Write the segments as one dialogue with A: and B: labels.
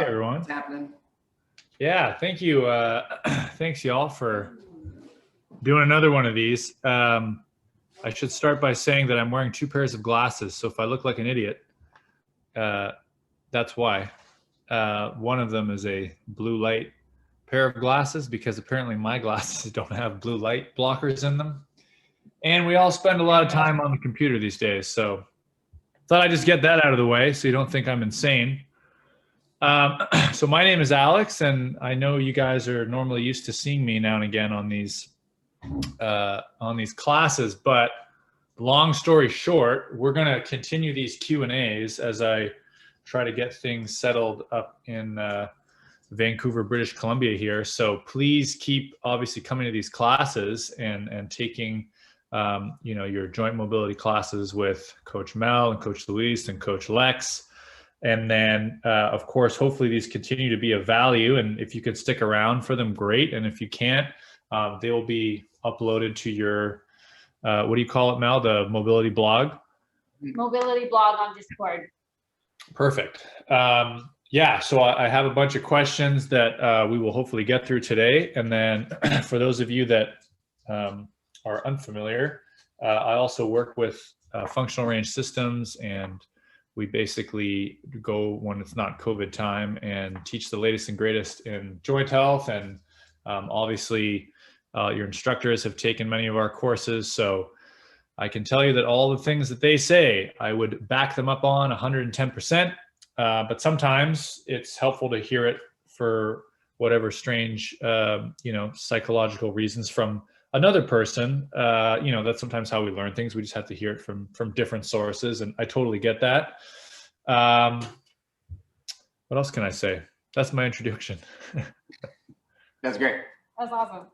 A: Hey everyone.
B: What's happening?
A: Yeah, thank you. Thanks y'all for doing another one of these. I should start by saying that I'm wearing two pairs of glasses, so if I look like an idiot, that's why. One of them is a blue light pair of glasses because apparently my glasses don't have blue light blockers in them. And we all spend a lot of time on the computer these days, so thought I'd just get that out of the way so you don't think I'm insane. So my name is Alex, and I know you guys are normally used to seeing me now and again on these classes. But long story short, we're going to continue these Q&As as I try to get things settled up in Vancouver, British Columbia here. So please keep obviously coming to these classes and taking your joint mobility classes with Coach Mel and Coach Luis and Coach Lex. And then, of course, hopefully these continue to be of value. And if you could stick around for them, great. And if you can't, they will be uploaded to your, what do you call it, Mel? The mobility blog?
C: Mobility blog on Discord. Perfect.
A: Yeah, so I have a bunch of questions that we will hopefully get through today. And then for those of you that are unfamiliar, I also work with functional range systems, and we basically go when it's not COVID time and teach the latest and greatest in joint health. And obviously your instructors have taken many of our courses. So I can tell you that all the things that they say, I would back them up on 110%. But sometimes it's helpful to hear it for whatever strange, psychological reasons from another person. That's sometimes how we learn things. We just have to hear it from different sources, and I totally get that. What else can I say? That's my introduction.
B: That's great.
C: That's awesome.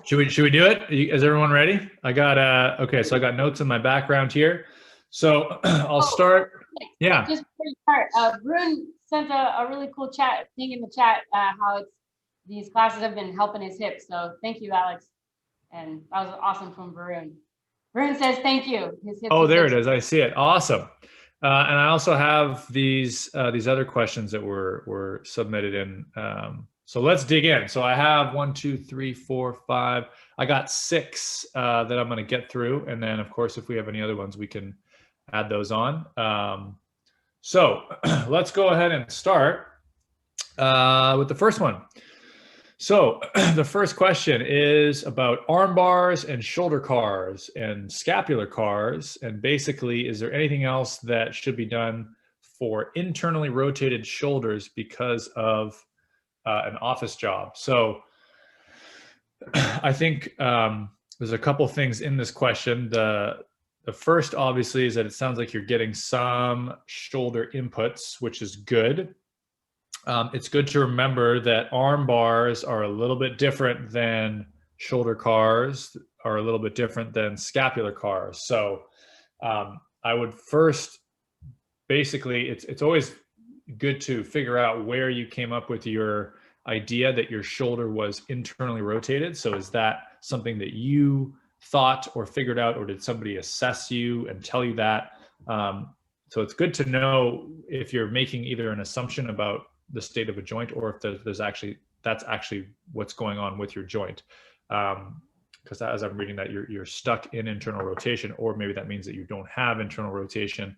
A: Should we do it? Is everyone ready? I got okay. So I got notes in my background here. So I'll start. Yeah.
C: Just before you start, Varun sent a really cool thing in the chat how these classes have been helping his hips. So thank you, Alex. And that was awesome from Varun. Varun says thank you. His hips.
A: Oh, there it is. I see it. Awesome. And I also have these other questions that were submitted in. So let's dig in. So I have 1, 2, 3, 4, 5. I got 6 that I'm going to get through, and then of course if we have any other ones, we can add those on. So let's go ahead and start with the first one. So the first question is about arm bars and shoulder cars and scapular cars. And basically, is there anything else that should be done for internally rotated shoulders because of an office job? So I think there's a couple things in this question. The first, obviously, is that it sounds like you're getting some shoulder inputs, which is good. It's good to remember that arm bars are a little bit different than shoulder cars, are a little bit different than scapular cars. So I would first, basically, it's always good to figure out where you came up with your idea that your shoulder was internally rotated. So is that something that you thought or figured out, or did somebody assess you and tell you that? So it's good to know if you're making either an assumption about the state of a joint, or if that's actually what's going on with your joint. Because as I'm reading that, you're stuck in internal rotation, or maybe that means that you don't have internal rotation.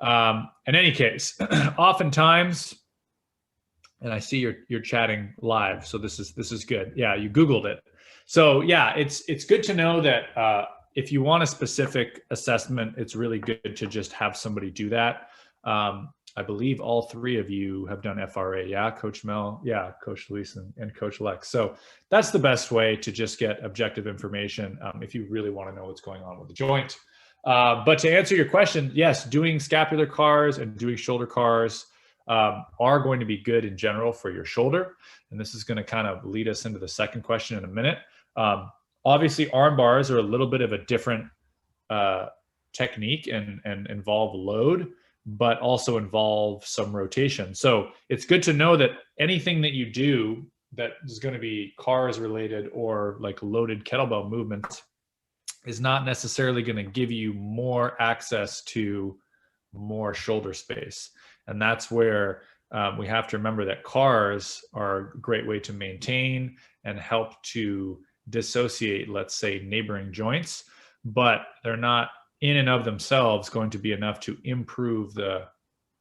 A: In any case, oftentimes, and I see you're chatting live, so this is good. Yeah, you Googled it. So yeah, it's good to know that if you want a specific assessment, it's really good to just have somebody do that. I believe all 3 of you have done FRA. Yeah, Coach Mel, yeah, Coach Luis and Coach Lex. So that's the best way to just get objective information if you really want to know what's going on with the joint. But to answer your question, yes, doing scapular cars and doing shoulder cars are going to be good in general for your shoulder. And this is going to kind of lead us into the second question in a minute. Obviously, arm bars are a little bit of a different technique and involve load, but also involve some rotation. So it's good to know that anything that you do that is going to be cars related or like loaded kettlebell movements is not necessarily going to give you more access to more shoulder space. And that's where we have to remember that cars are a great way to maintain and help to dissociate, let's say, neighboring joints, but they're not in and of themselves going to be enough to improve the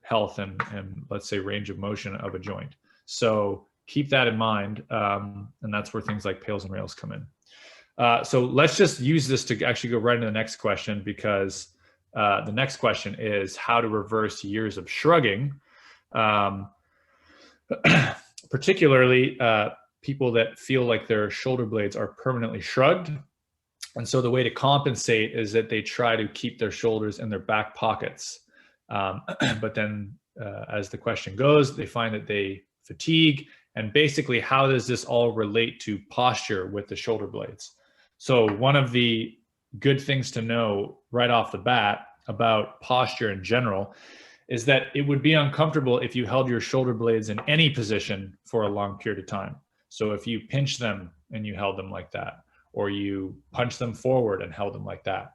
A: health and let's say range of motion of a joint. So keep that in mind, and that's where things like pails and rails come in. So let's just use this to actually go right into the next question, because the next question is how to reverse years of shrugging, particularly people that feel like their shoulder blades are permanently shrugged. And so the way to compensate is that they try to keep their shoulders in their back pockets. But then as the question goes, they find that they fatigue. And basically, how does this all relate to posture with the shoulder blades? So one of the good things to know right off the bat about posture in general is that it would be uncomfortable if you held your shoulder blades in any position for a long period of time. So if you pinch them and you held them like that, or you punch them forward and held them like that.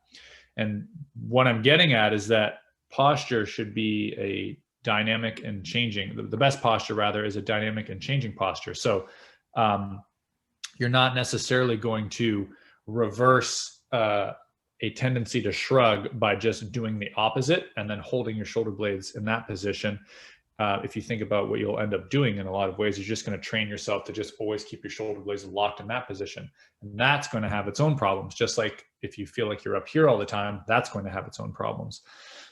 A: And what I'm getting at is that posture should be a dynamic and changing. The best posture, rather, is a dynamic and changing posture. So you're not necessarily going to reverse a tendency to shrug by just doing the opposite and then holding your shoulder blades in that position. If you think about what you'll end up doing in a lot of ways, you're just going to train yourself to just always keep your shoulder blades locked in that position. And that's going to have its own problems. Just like if you feel like you're up here all the time, that's going to have its own problems.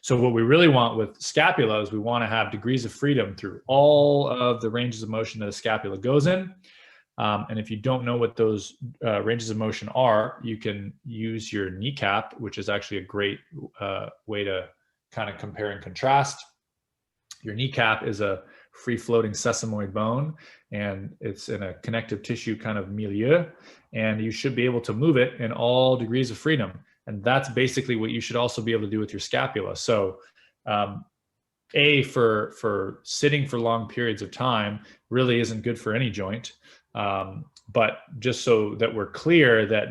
A: So what we really want with scapula is we want to have degrees of freedom through all of the ranges of motion that a scapula goes in. And if you don't know what those ranges of motion are, you can use your kneecap, which is actually a great way to kind of compare and contrast. Your kneecap is a free-floating sesamoid bone, and it's in a connective tissue kind of milieu, and you should be able to move it in all degrees of freedom. And that's basically what you should also be able to do with your scapula. So for sitting for long periods of time really isn't good for any joint. But just so that we're clear that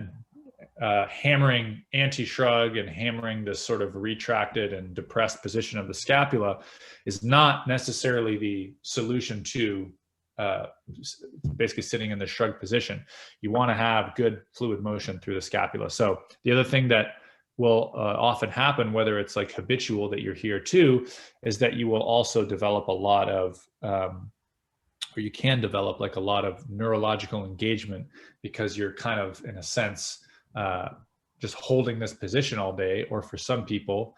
A: hammering anti-shrug and hammering this sort of retracted and depressed position of the scapula is not necessarily the solution to basically sitting in the shrug position. You want to have good fluid motion through the scapula. So the other thing that will often happen, whether it's like habitual that you're here too, is that you will also develop a lot of or you can develop like a lot of neurological engagement, because you're kind of, in a sense, just holding this position all day. Or for some people,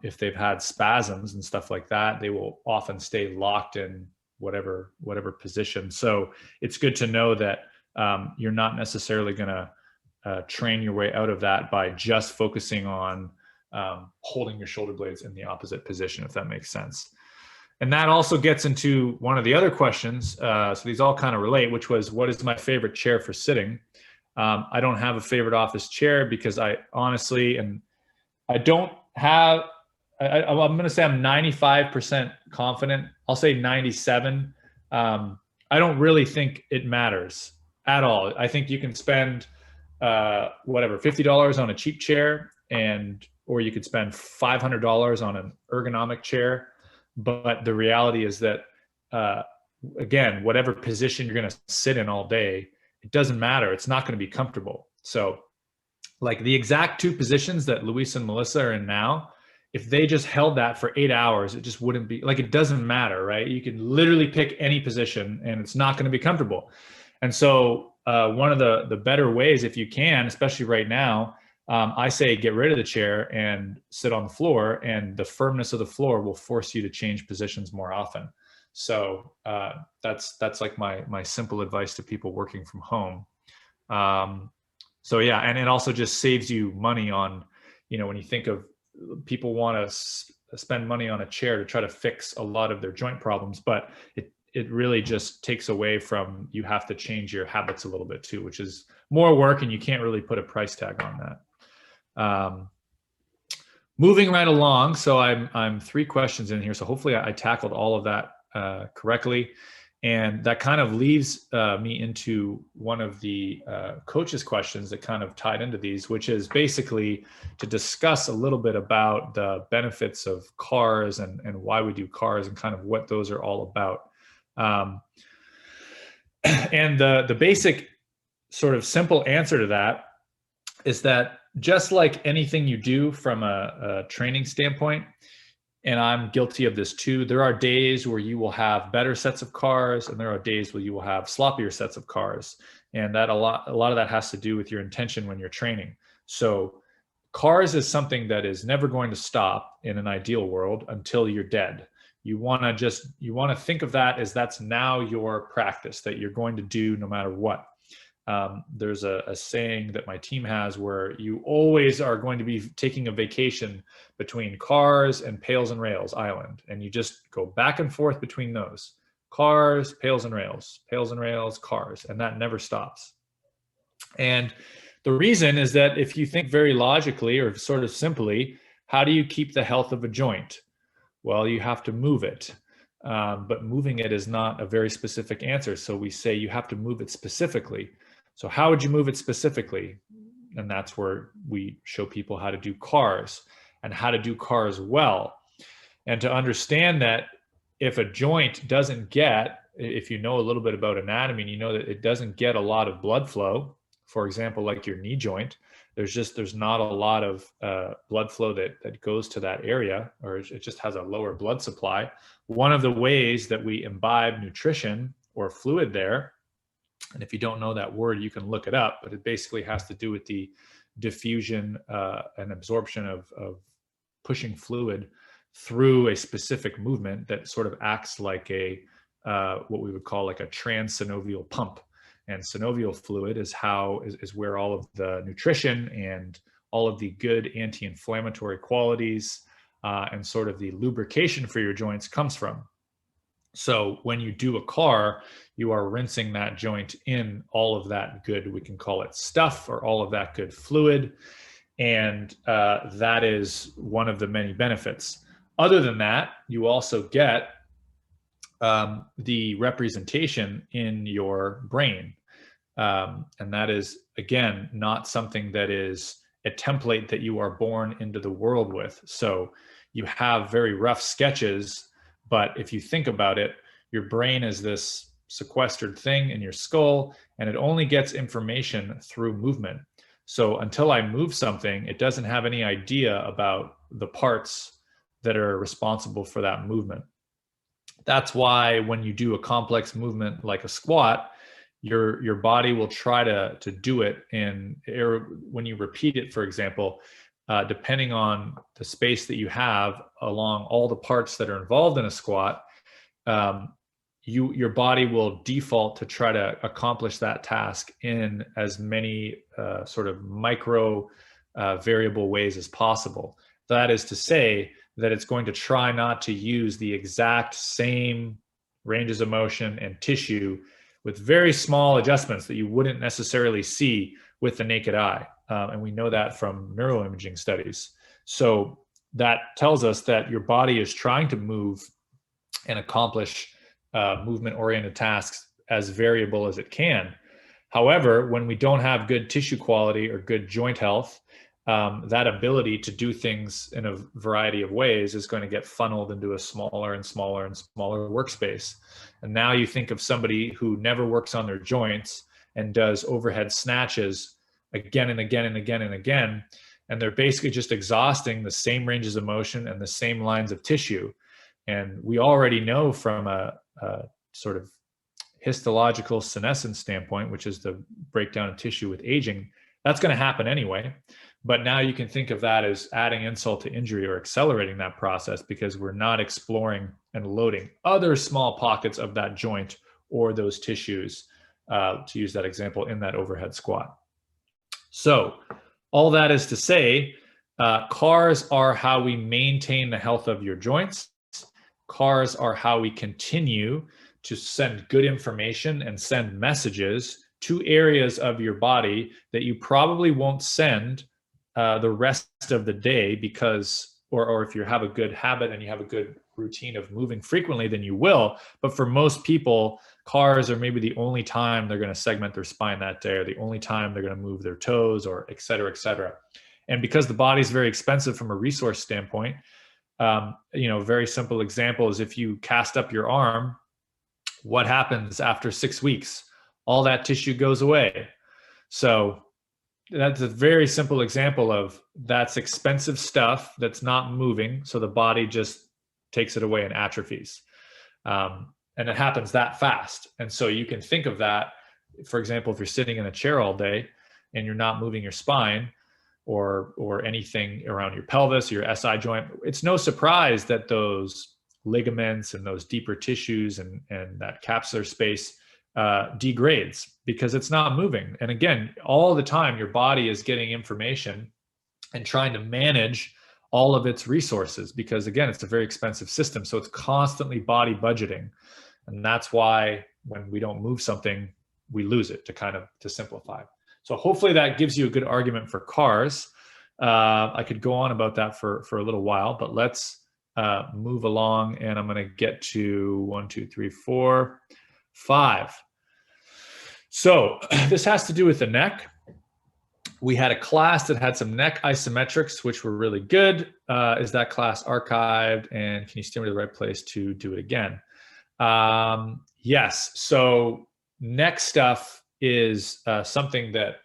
A: if they've had spasms and stuff like that, they will often stay locked in whatever position. So it's good to know that you're not necessarily going to train your way out of that by just focusing on holding your shoulder blades in the opposite position, if that makes sense. And that also gets into one of the other questions. So these all kind of relate, which was, what is my favorite chair for sitting? I don't have a favorite office chair, because I honestly, and I don't have, I'm going to say I'm 95% confident. I'll say 97. I don't really think it matters at all. I think you can spend $50 on a cheap chair, or you could spend $500 on an ergonomic chair. But the reality is that, again, whatever position you're going to sit in all day, it doesn't matter. It's not going to be comfortable. So like the exact two positions that Luis and Melissa are in now, if they just held that for 8 hours, it just wouldn't be like, it doesn't matter, right? You can literally pick any position and it's not going to be comfortable. And so one of the better ways, if you can, especially right now, I say get rid of the chair and sit on the floor, and the firmness of the floor will force you to change positions more often. So that's like my simple advice to people working from home. So yeah, and it also just saves you money on, when you think of people want to spend money on a chair to try to fix a lot of their joint problems, but it really just takes away from, you have to change your habits a little bit too, which is more work, and you can't really put a price tag on that. Moving right along. So I'm 3 questions in here. So hopefully I tackled all of that correctly. And that kind of leads me into one of the coaches' questions that kind of tied into these, which is basically to discuss a little bit about the benefits of cars and why we do cars and kind of what those are all about. And the basic sort of simple answer to that is that just like anything you do from a training standpoint, and I'm guilty of this too, there are days where you will have better sets of cars and there are days where you will have sloppier sets of cars. And that a lot of that has to do with your intention when you're training. So cars is something that is never going to stop in an ideal world until you're dead. You want to think of that as that's now your practice that you're going to do no matter what. There's a saying that my team has where you always are going to be taking a vacation between cars and Pails and Rails Island. And you just go back and forth between those. Cars, Pails and Rails, cars. And that never stops. And the reason is that if you think very logically or sort of simply, how do you keep the health of a joint? Well, you have to move it. But moving it is not a very specific answer. So we say you have to move it specifically. So how would you move it specifically? And that's where we show people how to do cars and how to do cars well. And to understand that if a joint doesn't get, if you know a little bit about anatomy, and you know that it doesn't get a lot of blood flow, for example, like your knee joint, there's not a lot of blood flow that goes to that area, or it just has a lower blood supply. One of the ways that we imbibe nutrition or fluid there, and if you don't know that word, you can look it up, but it basically has to do with the diffusion and absorption of pushing fluid through a specific movement that sort of acts like a what we would call like a transsynovial pump. And synovial fluid is where all of the nutrition and all of the good anti-inflammatory qualities and sort of the lubrication for your joints comes from. So when you do a car, you are rinsing that joint in all of that good, we can call it stuff, or all of that good fluid. And that is one of the many benefits. Other than that, you also get the representation in your brain. And that is, again, not something that is a template that you are born into the world with. So you have very rough sketches, but if you think about it, your brain is this sequestered thing in your skull, and it only gets information through movement. So until I move something, it doesn't have any idea about the parts that are responsible for that movement. That's why when you do a complex movement like a squat, your body will try to do it when you repeat it, for example, depending on the space that you have along all the parts that are involved in a squat, your body will default to try to accomplish that task in as many sort of micro variable ways as possible. That is to say that it's going to try not to use the exact same ranges of motion and tissue with very small adjustments that you wouldn't necessarily see with the naked eye. And we know that from neuroimaging studies. So that tells us that your body is trying to move and accomplish movement-oriented tasks as variable as it can. However, when we don't have good tissue quality or good joint health, that ability to do things in a variety of ways is going to get funneled into a smaller and smaller and smaller workspace. And now you think of somebody who never works on their joints and does overhead snatches again and again and again and again, and they're basically just exhausting the same ranges of motion and the same lines of tissue. And we already know from a sort of histological senescence standpoint, which is the breakdown of tissue with aging, that's going to happen anyway. But now you can think of that as adding insult to injury or accelerating that process, because we're not exploring and loading other small pockets of that joint or those tissues, to use that example, in that overhead squat. So all that is to say, cars are how we maintain the health of your joints. Cars are how we continue to send good information and send messages to areas of your body that you probably won't send the rest of the day, because, or if you have a good habit and you have a good routine of moving frequently, then you will. But for most people, cars are maybe the only time they're going to segment their spine that day, or the only time they're going to move their toes, or et cetera, et cetera. And because the body is very expensive from a resource standpoint, very simple example is if you cast up your arm, what happens after 6 weeks? All that tissue goes away. So that's a very simple example of that's expensive stuff that's not moving. So the body just takes it away and atrophies. And it happens that fast. And so you can think of that, for example, if you're sitting in a chair all day and you're not moving your spine or anything around your pelvis, your SI joint, it's no surprise that those ligaments and those deeper tissues and that capsular space degrades because it's not moving. And again, all the time, your body is getting information and trying to manage all of its resources because, again, it's a very expensive system. So it's constantly body budgeting. And that's why when we don't move something, we lose it, to simplify. So hopefully that gives you a good argument for cars. I could go on about that for a little while, but let's move along, and I'm going to get to 1, 2, 3, 4, 5. So this has to do with the neck. We had a class that had some neck isometrics, which were really good. Is that class archived? And can you steer me to the right place to do it again? Yes. So neck stuff is something that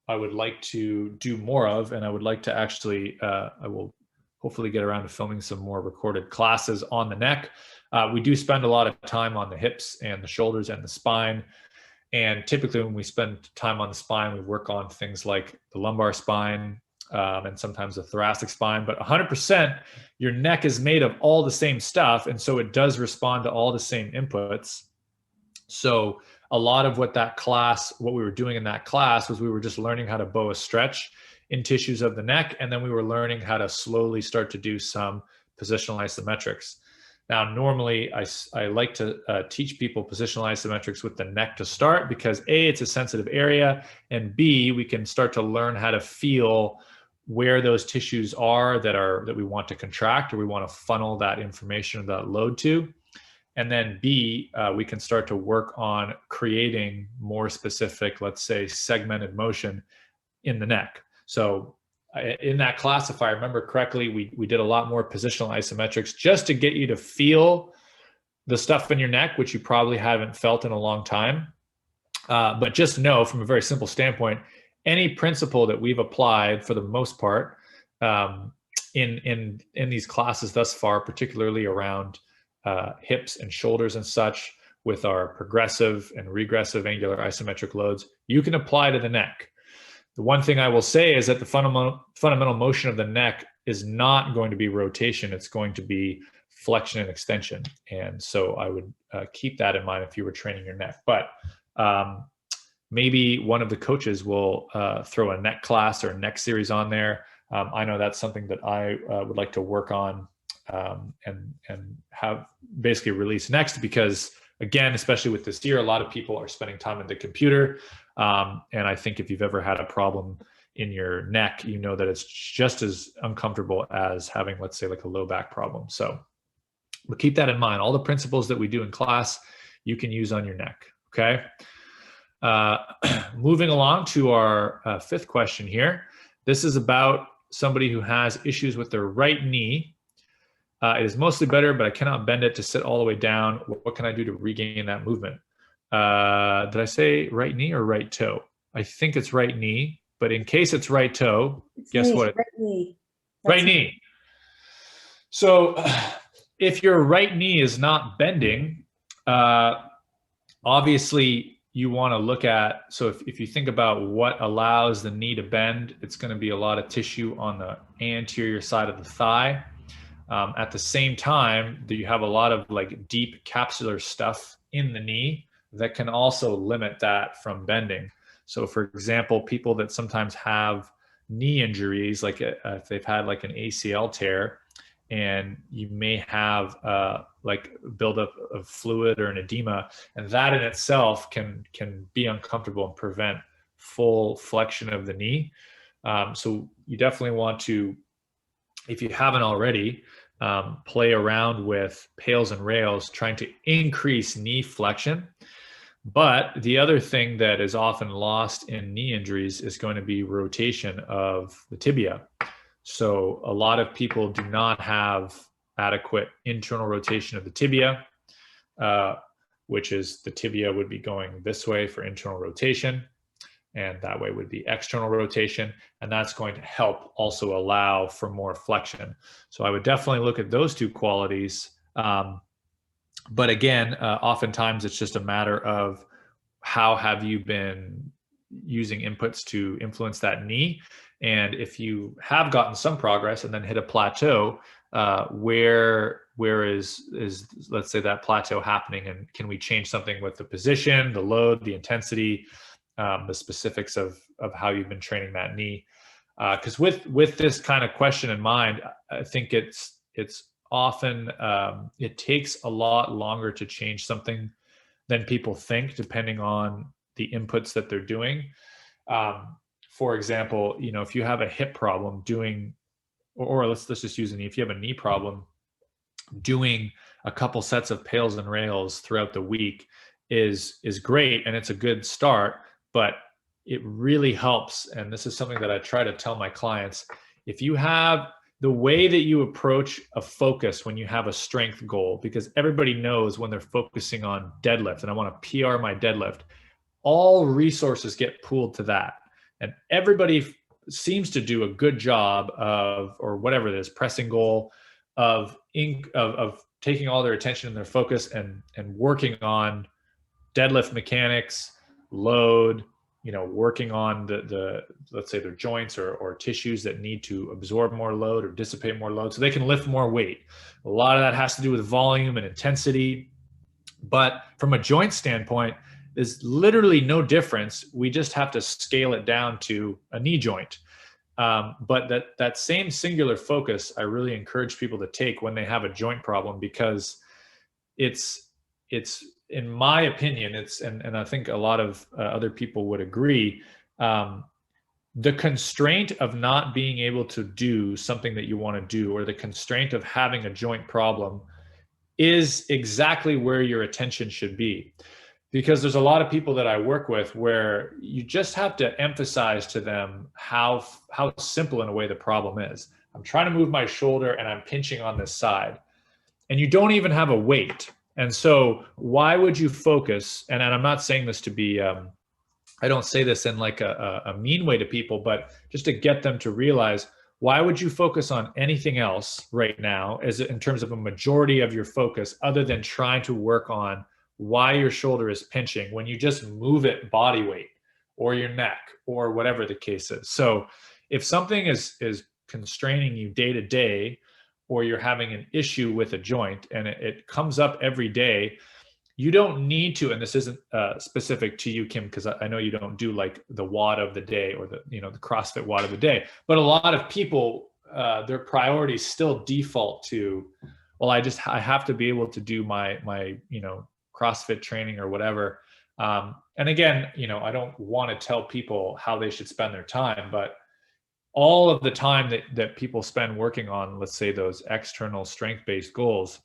A: I would like to do more of, and I would like to actually, I will hopefully get around to filming some more recorded classes on the neck. We do spend a lot of time on the hips and the shoulders and the spine. And typically when we spend time on the spine, we work on things like the lumbar spine and sometimes the thoracic spine, but 100% your neck is made of all the same stuff. And so it does respond to all the same inputs. So a lot of what we were doing in that class was we were just learning how to boa stretch in tissues of the neck. And then we were learning how to slowly start to do some positional isometrics. Now, normally I like to teach people positional isometrics with the neck to start because A, it's a sensitive area, and B, we can start to learn how to feel where those tissues are that we want to contract or we want to funnel that information, that load to. And then B, we can start to work on creating more specific, let's say, segmented motion in the neck. So in that class, if I remember correctly, we did a lot more positional isometrics just to get you to feel the stuff in your neck, which you probably haven't felt in a long time. But just know from a very simple standpoint, any principle that we've applied for the most part in these classes thus far, particularly around hips and shoulders and such, with our progressive and regressive angular isometric loads, you can apply to the neck. The one thing I will say is that the fundamental motion of the neck is not going to be rotation. It's going to be flexion and extension. And so I would keep that in mind if you were training your neck. But maybe one of the coaches will throw a neck class or a neck series on there. I know that's something that I would like to work on and have basically release next, because again, especially with this year, a lot of people are spending time at the computer. And I think if you've ever had a problem in your neck, you know that it's just as uncomfortable as having, let's say, like a low back problem. So but keep that in mind. All the principles that we do in class, you can use on your neck. Okay. Moving along to our fifth question here. This is about somebody who has issues with their right knee. It is mostly better, but I cannot bend it to sit all the way down. What can I do to regain that movement? Did I say right knee or right toe? I think it's right knee, but in case it's right toe, guess what?
D: Right knee.
A: Right knee. So if your right knee is not bending, obviously you want to look at, so if you think about what allows the knee to bend, it's going to be a lot of tissue on the anterior side of the thigh. At the same time, you have a lot of like deep capsular stuff in the knee that can also limit that from bending. So for example, people that sometimes have knee injuries, like if they've had like an ACL tear, and you may have like buildup of fluid or an edema, and that in itself can be uncomfortable and prevent full flexion of the knee. So you definitely want to, if you haven't already, play around with pails and rails, trying to increase knee flexion. But the other thing that is often lost in knee injuries is going to be rotation of the tibia. So a lot of people do not have adequate internal rotation of the tibia, which is the tibia would be going this way for internal rotation, and that way would be external rotation. And that's going to help also allow for more flexion. So I would definitely look at those two qualities. But again, oftentimes it's just a matter of how have you been using inputs to influence that knee. And if you have gotten some progress and then hit a plateau, where is let's say that plateau happening, and can we change something with the position, the load, the intensity, the specifics of how you've been training that knee? Because with this kind of question in mind, I think it's often it takes a lot longer to change something than people think, depending on the inputs that they're doing. For example, if you have a hip problem, or let's just use a knee. If you have a knee problem, doing a couple sets of pails and rails throughout the week is great, and it's a good start. But it really helps, and this is something that I try to tell my clients: if you have the way that you approach a focus when you have a strength goal, because everybody knows when they're focusing on deadlift, and I want to PR my deadlift, all resources get pooled to that. And everybody seems to do a good job of, or whatever it is, pressing goal, of taking all their attention and their focus and working on deadlift mechanics, load, working on the let's say their joints or tissues that need to absorb more load or dissipate more load so they can lift more weight. A lot of that has to do with volume and intensity. But from a joint standpoint, there's literally no difference. We just have to scale it down to a knee joint. But that same singular focus, I really encourage people to take when they have a joint problem, because it's in my opinion, and I think a lot of other people would agree, the constraint of not being able to do something that you want to do, or the constraint of having a joint problem, is exactly where your attention should be. Because there's a lot of people that I work with where you just have to emphasize to them how simple in a way the problem is. I'm trying to move my shoulder and I'm pinching on this side, and you don't even have a weight. And so why would you focus? And I'm not saying this to be, I don't say this in like a mean way to people, but just to get them to realize, why would you focus on anything else right now as in terms of a majority of your focus, other than trying to work on why your shoulder is pinching, when you just move it body weight or your neck or whatever the case is? So if something is constraining you day to day, or you're having an issue with a joint and it comes up every day, you don't need to, and this isn't specific to you, Kim, because I know you don't do like the WOD of the day or the CrossFit WOD of the day, but a lot of people, their priorities still default to, well, I have to be able to do my CrossFit training or whatever. And again, I don't want to tell people how they should spend their time, but all of the time that people spend working on, let's say, those external strength-based goals,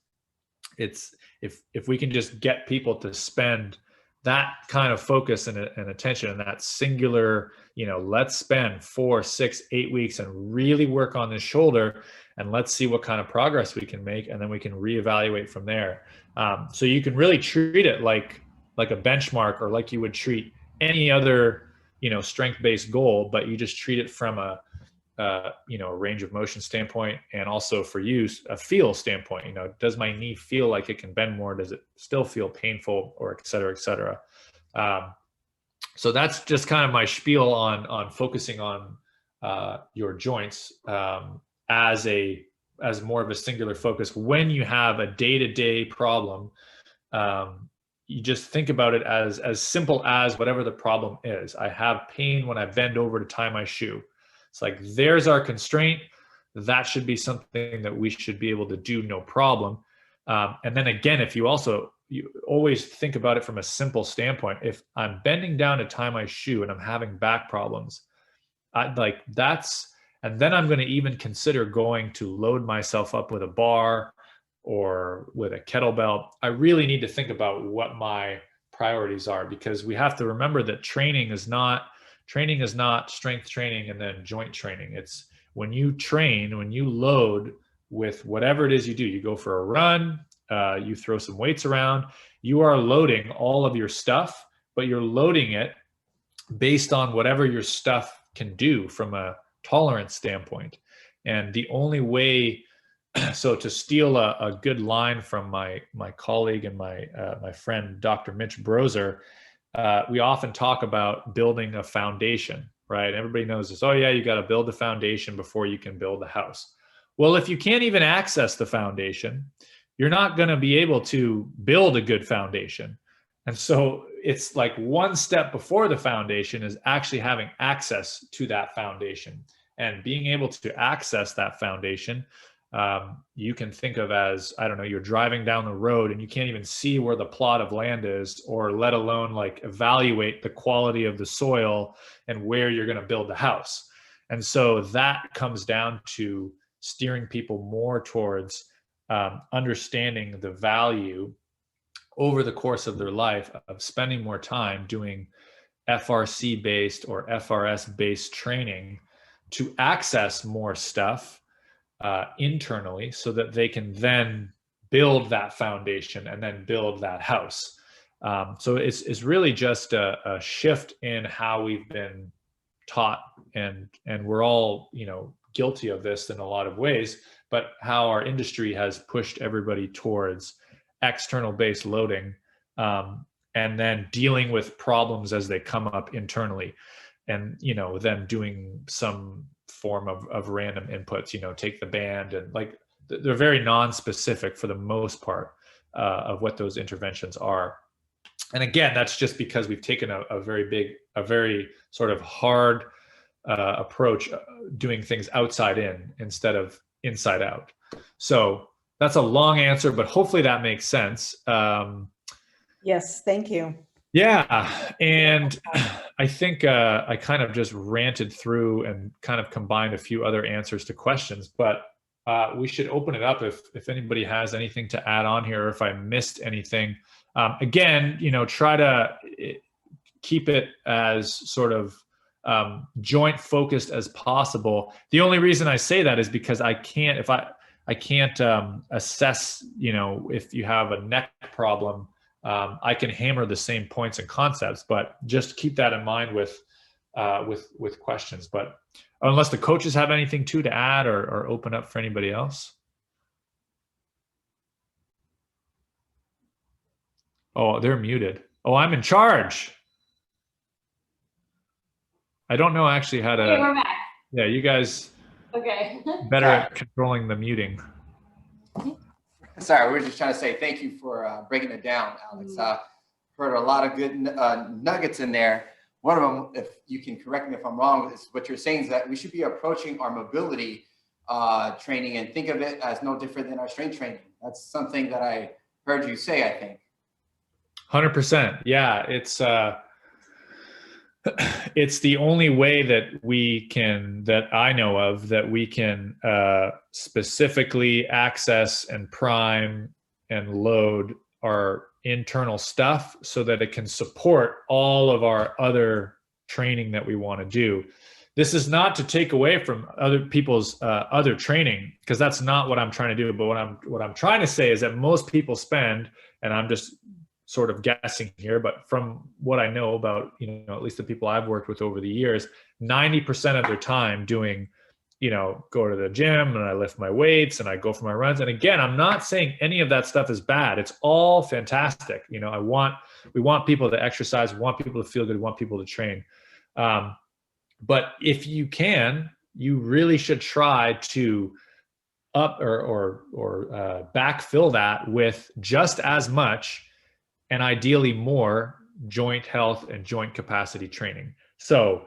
A: it's if we can just get people to spend that kind of focus and attention and that singular, let's spend 4, 6, 8 weeks and really work on this shoulder, and let's see what kind of progress we can make, and then we can reevaluate from there. So you can really treat it like a benchmark, or like you would treat any other strength-based goal, but you just treat it from a range of motion standpoint, and also for you, a feel standpoint. Does my knee feel like it can bend more? Does it still feel painful, or et cetera, et cetera? So that's just kind of my spiel on focusing on your joints as more of a singular focus. When you have a day-to-day problem, you just think about it as simple as whatever the problem is. I have pain when I bend over to tie my shoe. It's like, there's our constraint. That should be something that we should be able to do, no problem. And then again, if you always think about it from a simple standpoint. If I'm bending down to tie my shoe and I'm having back problems, and then I'm going to even consider going to load myself up with a bar or with a kettlebell. I really need to think about what my priorities are, because we have to remember that training is not strength training and then joint training. It's when you train, when you load with whatever it is you do, you go for a run, you throw some weights around, you are loading all of your stuff, but you're loading it based on whatever your stuff can do from a tolerance standpoint. And the only way, so to steal a good line from my colleague and my friend, Dr. Mitch Brozer, we often talk about building a foundation, right? Everybody knows this. Oh yeah, you got to build the foundation before you can build the house. Well, if you can't even access the foundation, you're not going to be able to build a good foundation. And so it's like one step before the foundation is actually having access to that foundation, and being able to access that foundation. You can think of as, I don't know, you're driving down the road and you can't even see where the plot of land is, or let alone like evaluate the quality of the soil and where you're going to build the house. And so that comes down to steering people more towards understanding the value over the course of their life of spending more time doing FRC based or FRS based training to access more stuff internally, so that they can then build that foundation and then build that house. So it's really just a shift in how we've been taught, and we're all, you know, guilty of this in a lot of ways, but how our industry has pushed everybody towards external based loading, and then dealing with problems as they come up internally, and, you know, then doing some form of random inputs, you know, take the band, and like they're very non-specific for the most part of what those interventions are. And again, that's just because we've taken a very sort of hard approach, doing things outside in instead of inside out. So that's a long answer, but hopefully that makes sense.
D: Yes, thank you.
A: Yeah, and I think I kind of just ranted through and kind of combined a few other answers to questions, but we should open it up if anybody has anything to add on here, or if I missed anything. Again, you know, try to keep it as sort of joint focused as possible. The only reason I say that is because I can't assess, you know, if you have a neck problem. I can hammer the same points and concepts, but just keep that in mind with questions. But unless the coaches have anything to add or open up for anybody else. Oh, they're muted. Oh, I'm in charge. I don't know actually how to.
C: Okay, we're back.
A: Yeah, you guys.
C: Okay.
A: Better at controlling the muting.
B: Sorry, we're just trying to say thank you for breaking it down, Alex. Heard a lot of good nuggets in there. One of them, if you can correct me if I'm wrong, is what you're saying is that we should be approaching our mobility training and think of it as no different than our strength training. That's something that I heard you say, I think.
A: 100%. Yeah, it's the only way that I know of that we can specifically access and prime and load our internal stuff so that it can support all of our other training that we want to do. This is not to take away from other people's other training, because that's not what I'm trying to do. But what I'm trying to say is that most people spend, and I'm just sort of guessing here, but from what I know about, you know, at least the people I've worked with over the years, 90% of their time doing, you know, go to the gym and I lift my weights and I go for my runs. And again, I'm not saying any of that stuff is bad. It's all fantastic. You know, we want people to exercise, we want people to feel good, we want people to train. But if you can, you really should try to up or backfill that with just as much, and ideally more, joint health and joint capacity training. So,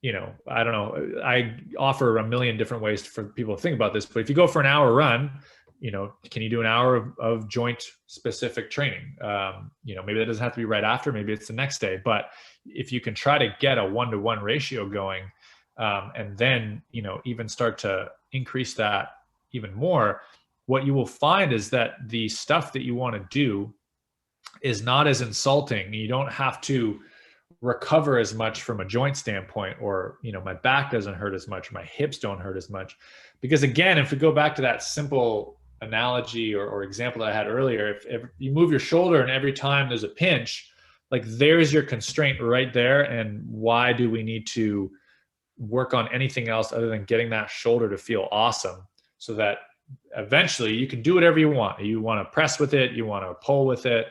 A: you know, I don't know, I offer a million different ways for people to think about this, but if you go for an hour run, you know, can you do an hour of joint specific training? You know, maybe that doesn't have to be right after, maybe it's the next day, but if you can try to get a 1-to-1 ratio going, and then, you know, even start to increase that even more, what you will find is that the stuff that you want to do is not as insulting. You don't have to recover as much from a joint standpoint, or, you know, my back doesn't hurt as much, my hips don't hurt as much. Because again, if we go back to that simple analogy or example that I had earlier, if you move your shoulder and every time there's a pinch, like there's your constraint right there. And why do we need to work on anything else other than getting that shoulder to feel awesome, so that eventually you can do whatever you want. You want to press with it, you want to pull with it.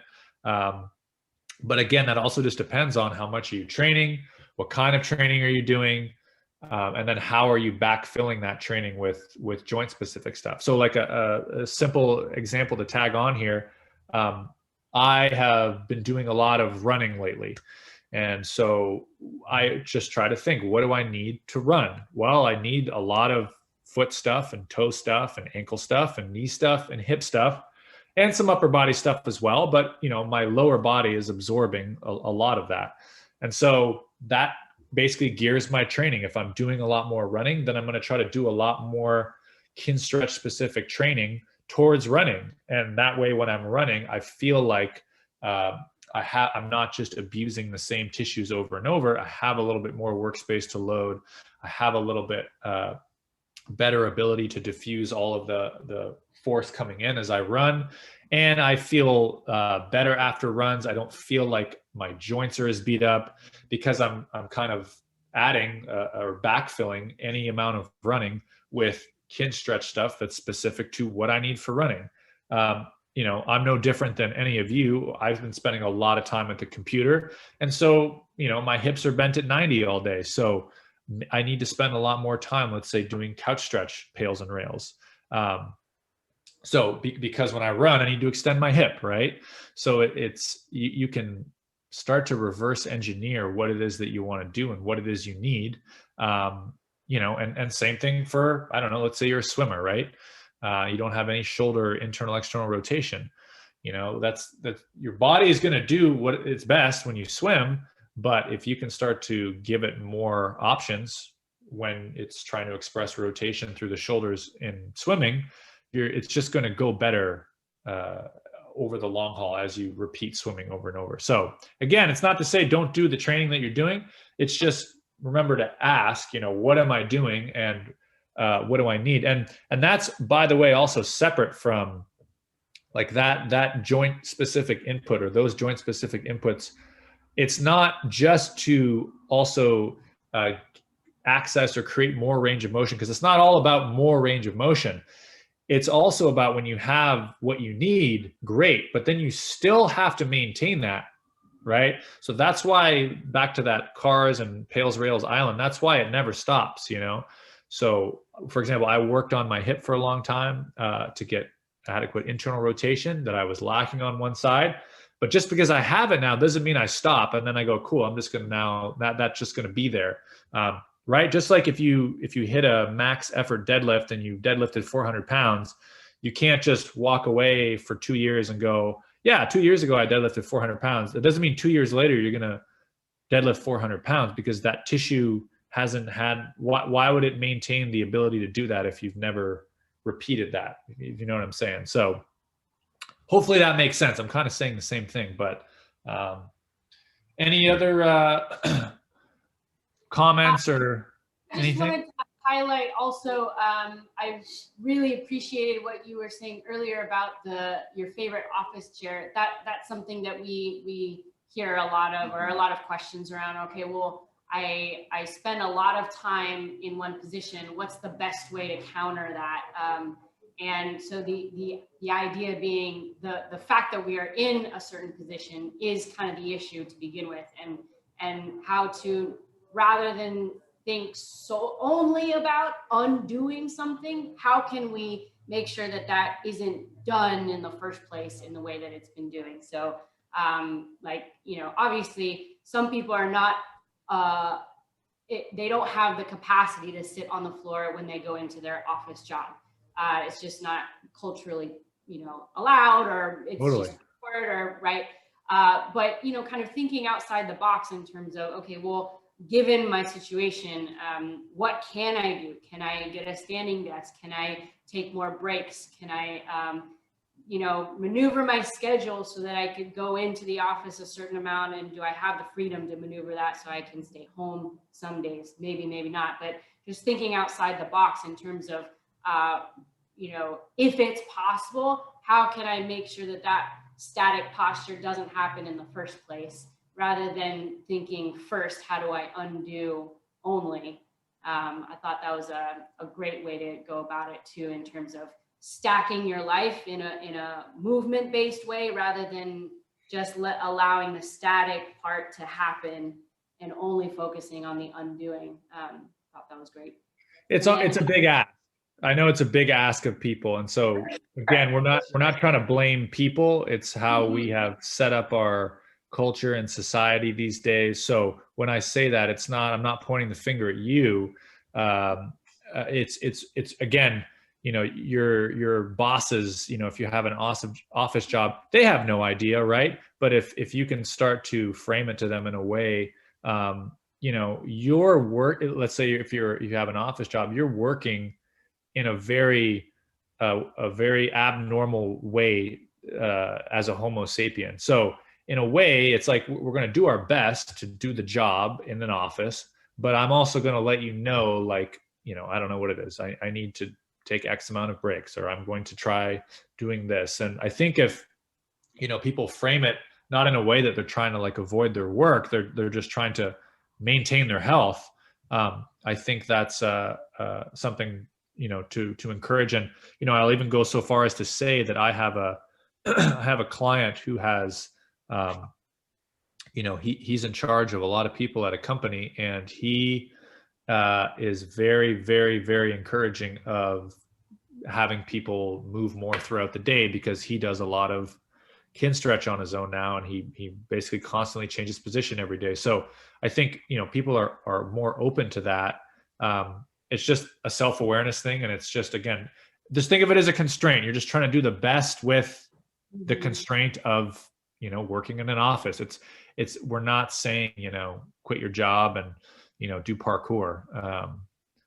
A: But again, that also just depends on how much are you training, what kind of training are you doing, and then how are you backfilling that training with joint specific stuff. So like a simple example to tag on here, I have been doing a lot of running lately. And so I just try to think, what do I need to run? Well, I need a lot of foot stuff and toe stuff and ankle stuff and knee stuff and hip stuff, and some upper body stuff as well. But, you know, my lower body is absorbing a lot of that. And so that basically gears my training. If I'm doing a lot more running, then I'm going to try to do a lot more Kinstretch specific training towards running. And that way, when I'm running, I feel like I'm not just abusing the same tissues over and over. I have a little bit more workspace to load. I have a little bit better ability to diffuse all of the force coming in as I run. And I feel better after runs. I don't feel like my joints are as beat up, because I'm kind of adding or backfilling any amount of running with Kinstretch stuff that's specific to what I need for running. You know, I'm no different than any of you. I've been spending a lot of time at the computer. And so, you know, my hips are bent at 90 all day. So I need to spend a lot more time, let's say, doing couch stretch pails and rails. Because when I run, I need to extend my hip, right? So you can start to reverse engineer what it is that you want to do and what it is you need. You know, and same thing for, I don't know, let's say you're a swimmer, right? You don't have any shoulder internal external rotation. You know, that's your body is going to do what it's best when you swim. But if you can start to give it more options when it's trying to express rotation through the shoulders in swimming, it's just going to go better over the long haul as you repeat swimming over and over. So again, it's not to say don't do the training that you're doing. It's just remember to ask, you know, what am I doing and what do I need? And that's, by the way, also separate from like that joint specific input or those joint specific inputs. It's not just to also access or create more range of motion, because it's not all about more range of motion. It's also about when you have what you need, great, but then you still have to maintain that, right? So that's why, back to that cars and pails, rails, island, that's why it never stops, you know? So for example, I worked on my hip for a long time to get adequate internal rotation that I was lacking on one side. But just because I have it now doesn't mean I stop and then I go, cool, I'm just going to now, that's just going to be there. Right? Just like if you hit a max effort deadlift and you deadlifted 400 pounds, you can't just walk away for 2 years and go, yeah, 2 years ago I deadlifted 400 pounds. It doesn't mean 2 years later you're going to deadlift 400 pounds, because that tissue hasn't had, why would it maintain the ability to do that if you've never repeated that? If you know what I'm saying? So hopefully that makes sense. I'm kind of saying the same thing, but any other comments or anything?
C: I just wanted to highlight also, I really appreciated what you were saying earlier about your favorite office chair. That's something that we hear a lot of, or a lot of questions around. Okay, well, I spend a lot of time in one position. What's the best way to counter that? And so the idea being the fact that we are in a certain position is kind of the issue to begin with, and how to, rather than think so only about undoing something, how can we make sure that that isn't done in the first place in the way that it's been doing? So like, you know, obviously some people are not, they don't have the capacity to sit on the floor when they go into their office job. It's just not culturally, you know, allowed, or it's
A: totally.
C: just awkward, or right. But, you know, kind of thinking outside the box in terms of, okay, well, given my situation, what can I do? Can I get a standing desk? Can I take more breaks? Can I maneuver my schedule so that I could go into the office a certain amount, and do I have the freedom to maneuver that so I can stay home some days? Maybe, maybe not, but just thinking outside the box in terms of, if it's possible, how can I make sure that that static posture doesn't happen in the first place, rather than thinking first, how do I undo only? I thought that was a great way to go about it too, in terms of stacking your life in a movement-based way, rather than just allowing the static part to happen and only focusing on the undoing. Thought that was great.
A: It's a big ask. I know it's a big ask of people, and so again, we're not trying to blame people. It's how we have set up our culture and society these days. So when I say that, I'm not pointing the finger at you. It's again, your bosses, if you have an awesome office job, they have no idea, right? But if you can start to frame it to them in a way, your work, let's say if you have an office job, you're working in a very abnormal way as a Homo sapien. So in a way, it's like we're going to do our best to do the job in an office, but I'm also going to let you know, like, I don't know what it is. I need to take X amount of breaks, or I'm going to try doing this. And I think if, people frame it not in a way that they're trying to like avoid their work, they're just trying to maintain their health. I think that's something, to encourage. And, I'll even go so far as to say that I have a client who has, he's in charge of a lot of people at a company, and he is very, very, very encouraging of having people move more throughout the day, because he does a lot of kin stretch on his own now, and he basically constantly changes position every day. So I think, people are more open to that. It's just a self-awareness thing, and it's just, again, just think of it as a constraint. You're just trying to do the best with the constraint of, working in an office. We're not saying, quit your job and, do parkour.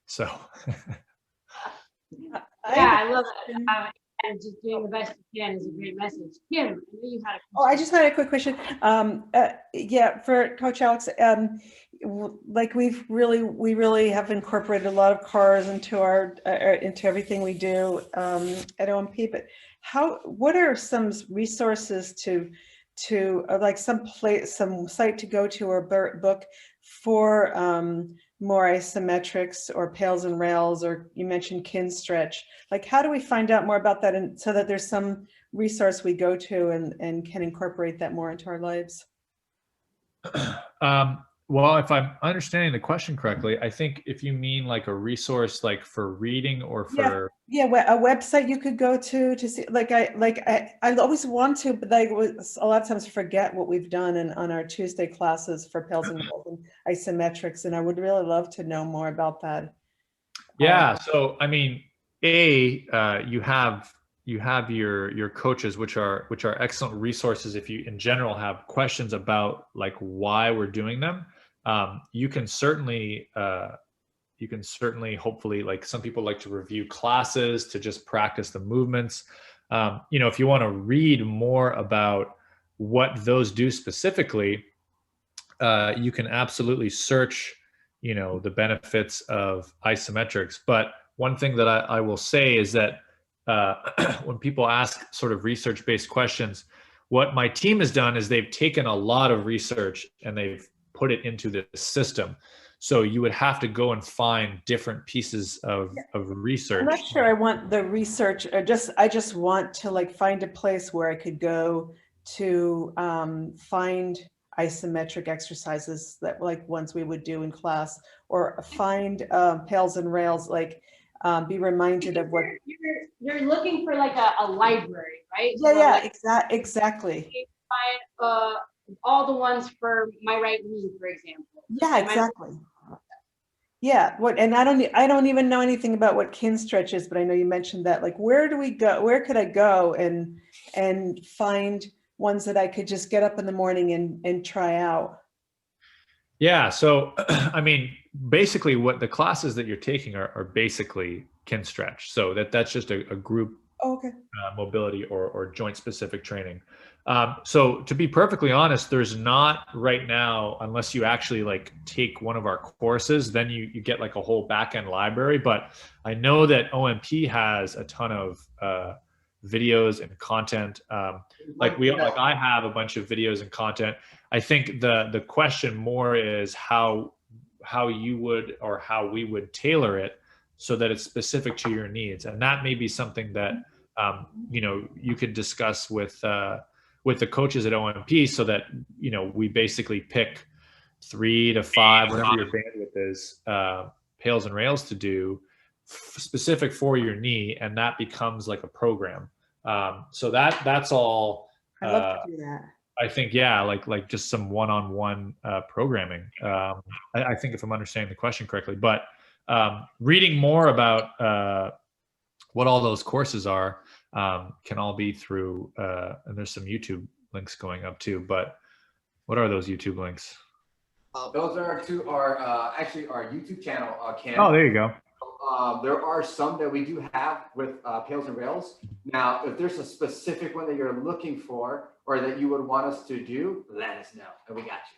A: So.
C: Yeah, I love it. And just doing the best you can is a great message. Kim, I know you had a question.
D: Oh, I just had a quick question. For Coach Alex, like we really have incorporated a lot of cars into into everything we do at OMP. But what are some resources to like some site to go to, or book for more isometrics or pails and rails, or you mentioned kin stretch? Like, how do we find out more about that, and so that there's some resource we go to and can incorporate that more into our lives?
A: Well, if I'm understanding the question correctly, I think if you mean like a resource, like for reading or for
D: a website you could go to see, I always want to, but I a lot of times forget what we've done on our Tuesday classes for pails and rolls and isometrics, and I would really love to know more about that.
A: Yeah. So I mean, you have your coaches, which are excellent resources if you in general have questions about like why we're doing them. You can certainly hopefully, like, some people like to review classes to just practice the movements. If you want to read more about what those do specifically, you can absolutely search, the benefits of isometrics. But one thing that I will say is that when people ask sort of research-based questions, what my team has done is they've taken a lot of research and they've put it into the system. So you would have to go and find different pieces of research.
D: I'm not sure I want the research, or I just want to like find a place where I could go to find isometric exercises that like ones we would do in class, or find pails and rails, like be reminded of what
C: you're looking for, like a library, right?
D: Exactly.
C: Find all the ones for my right knee, for example.
D: Yeah, exactly. Yeah. And I don't even know anything about what kin stretch is, but I know you mentioned that. Like, where do we go? Where could I go and find ones that I could just get up in the morning and try out?
A: Yeah. So, I mean, basically what the classes that you're taking are basically kin stretch. So that's just a group
D: Oh, okay.
A: mobility or joint specific training. So to be perfectly honest, there's not right now, unless you actually like take one of our courses, then you get like a whole backend library. But I know that OMP has a ton of videos and content. Like I have a bunch of videos and content. I think the question more is how you would, or how we would tailor it so that it's specific to your needs. And that may be something that you could discuss with the coaches at OMP, so that we basically pick 3 to 5, whatever your bandwidth is, pails and rails to do specific for your knee, and that becomes like a program. So that's all.
D: I'd love to do that.
A: I think, yeah, like just some one-on-one programming. I think if I'm understanding the question correctly, but reading more about what all those courses are can all be through, and there's some YouTube links going up too, but what are those YouTube links?
B: Those are to our actually our YouTube channel, Ken.
A: Oh, there you go.
B: There are some that we do have with Pails and Rails. Now, if there's a specific one that you're looking for or that you would want us to do, let us know, and we got you.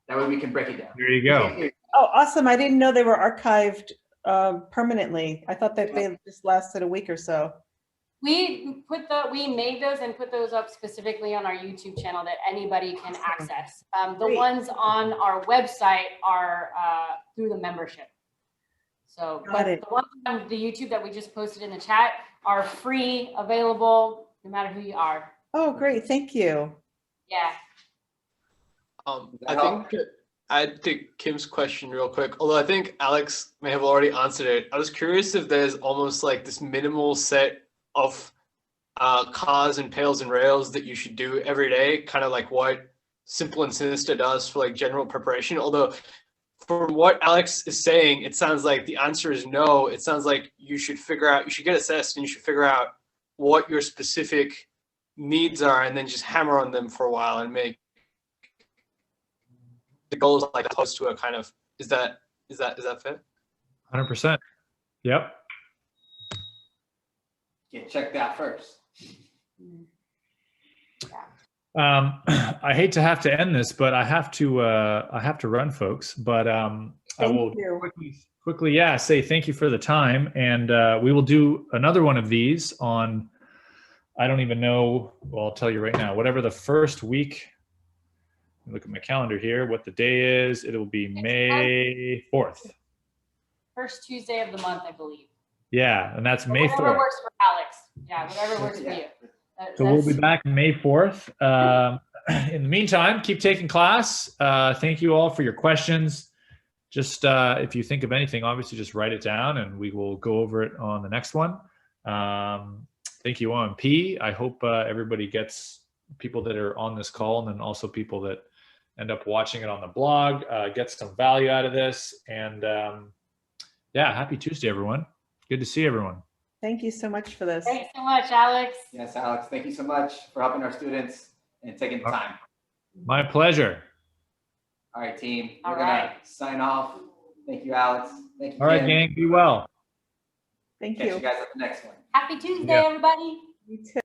B: That way we can break it down.
A: There you go.
D: Oh, awesome. I didn't know they were archived permanently. I thought that they just lasted a week or so.
C: We made those and put those up specifically on our YouTube channel that anybody can access. The ones on our website are through the membership. So, but the ones on the YouTube that we just posted in the chat are free, available, no matter who you are.
D: Oh, great. Thank you.
C: Yeah.
E: I think I'd take Kim's question real quick, although I think Alex may have already answered it. I was curious if there's almost like this minimal set of cars and pails and rails that you should do every day, kind of like what Simple and Sinister does for like general preparation. Although from what Alex is saying, it sounds like the answer is no. It sounds like you should get assessed and you should figure out what your specific needs are and then just hammer on them for a while and make the goals like opposed to a kind of, is that fair?
A: 100%. Yep.
B: Get checked out first.
A: I hate to have to end this, but I have to run, folks. But I will quickly, say thank you for the time, and we will do another one of these on. I don't even know. Well, I'll tell you right now. Whatever the first week. Look at my calendar here. What the day is? It will be May 4th.
C: First Tuesday of the month, I believe.
A: Yeah, and that's May 4th.
C: Whatever works for Alex. Yeah, whatever works for you.
A: So we'll be back May 4th. In the meantime, keep taking class. Thank you all for your questions. Just if you think of anything, obviously just write it down and we will go over it on the next one. Thank you, OMP. I hope everybody gets, people that are on this call and then also people that end up watching it on the blog, get some value out of this. And happy Tuesday, everyone. Good to see everyone.
D: Thank you so much for this.
C: Thanks so much, Alex.
B: Yes, Alex, thank you so much for helping our students and taking the time.
A: My pleasure.
B: All right, team.
C: All
B: We're going
C: right.
B: to sign off. Thank you, Alex. Thank you,
A: All right,
B: Kim.
A: gang. Be well.
D: Thank
B: Catch
D: you.
B: you guys at the next one.
C: Happy Tuesday,
A: Yeah.
C: everybody.
D: You too.